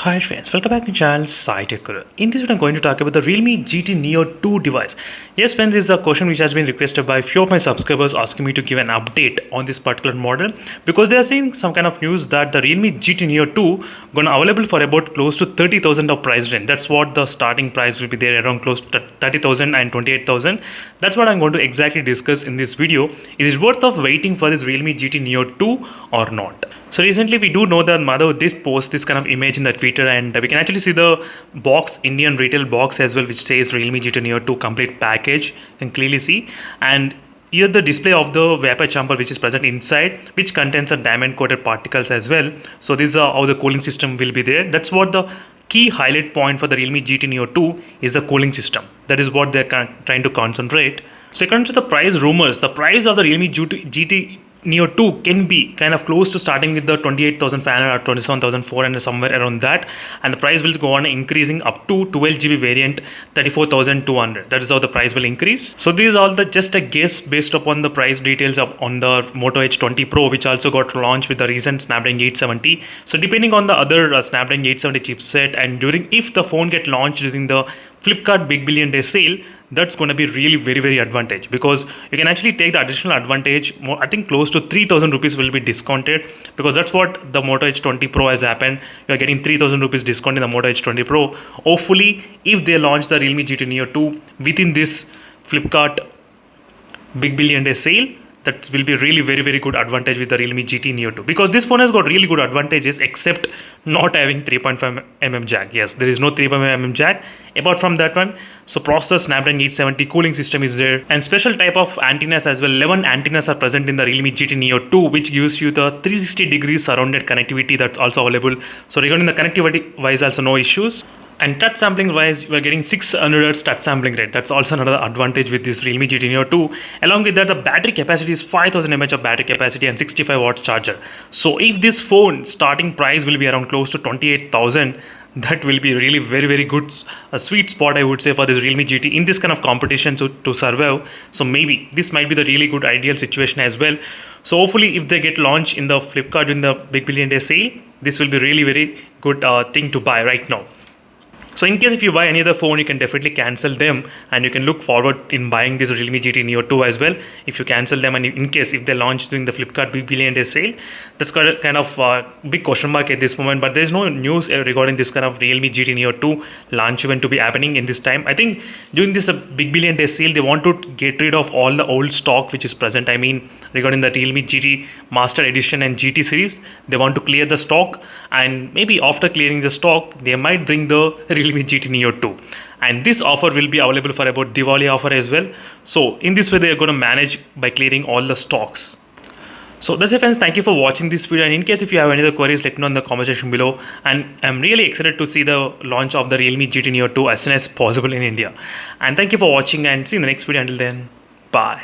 Hi friends, welcome back to my channel Sai Tech Guru. In this video, I'm going to talk about the Realme GT Neo 2 device. Yes friends, this is a question which has been requested by a few of my subscribers asking me to give an update on this particular model because they are seeing some kind of news that the Realme GT Neo 2 gonna available for about close to 30,000 of price range. That's what the starting price will be there, around close to 30,000 and 28,000. That's what I'm going to exactly discuss in this video. Is it worth of waiting for this Realme GT Neo 2 or not? So recently we do know that Madhav did post this kind of image in the Twitter, and we can actually see the box, Indian retail box as well, which says Realme GT Neo 2 complete package. You can clearly see, and here the display of the vapor chamber which is present inside, which contains a diamond coated particles as well. So this is how the cooling system will be there. That's what the key highlight point for the Realme GT Neo 2 is, the cooling system. That is what they're trying to concentrate. So according to the price rumors, the price of the Realme GT Neo 2 can be kind of close to starting with the 28,500 or 27,400, somewhere around that, and the price will go on increasing up to 12GB variant 34,200. That is how the price will increase. So this is all just a guess based upon the price details on the Moto H20 Pro, which also got launched with the recent Snapdragon 870. So depending on the other Snapdragon 870 chipset, and if the phone get launched during the Flipkart Big Billion Day sale, that's going to be really very advantage, because you can actually take the additional advantage. More, I think close to 3,000 rupees will be discounted, because that's what the Moto H20 Pro has happened. You are getting 3,000 rupees discount in the Moto H20 Pro. Hopefully, if they launch the Realme GT Neo 2 within this Flipkart Big Billion Day sale, that will be really very good advantage with the Realme GT Neo 2, because this phone has got really good advantages except not having 3.5mm jack. Yes, there is no 3.5mm jack apart from that one. So processor Snapdragon 870, cooling system is there, and special type of antennas as well. 11 antennas are present in the Realme GT Neo 2, which gives you the 360 degrees surrounded connectivity. That's also available. So regarding the connectivity wise, also no issues. And touch sampling wise, you are getting 600 Hz touch sampling rate. That's also another advantage with this Realme GT Neo 2. Along with that, the battery capacity is 5000 mAh of battery capacity and 65 watts charger. So if this phone starting price will be around close to 28,000, that will be really very good, a sweet spot I would say for this Realme GT in this kind of competition to survive. So maybe this might be the really good ideal situation as well. So hopefully if they get launched in the Flipkart in the Big Billion Day sale, this will be really very good thing to buy right now. So in case if you buy any other phone, you can definitely cancel them, and you can look forward in buying this Realme GT Neo 2 as well. If you cancel them, and in case if they launch during the Flipkart Big Billion Day sale, that's got a kind of big question mark at this moment. But there is no news regarding this kind of Realme GT Neo 2 launch event to be happening in this time. I think during this Big Billion Day sale, they want to get rid of all the old stock which is present. I mean, regarding the Realme GT Master Edition and GT series, they want to clear the stock, and maybe after clearing the stock, they might bring the Realme GT Neo 2, and this offer will be available for about Diwali offer as well. So in this way, they are going to manage by clearing all the stocks. So that's it friends, thank you for watching this video, and in case if you have any other queries, let me know in the comment section below. And I'm really excited to see the launch of the Realme GT Neo 2 as soon as possible in India. And thank you for watching, and see you in the next video. Until then, bye.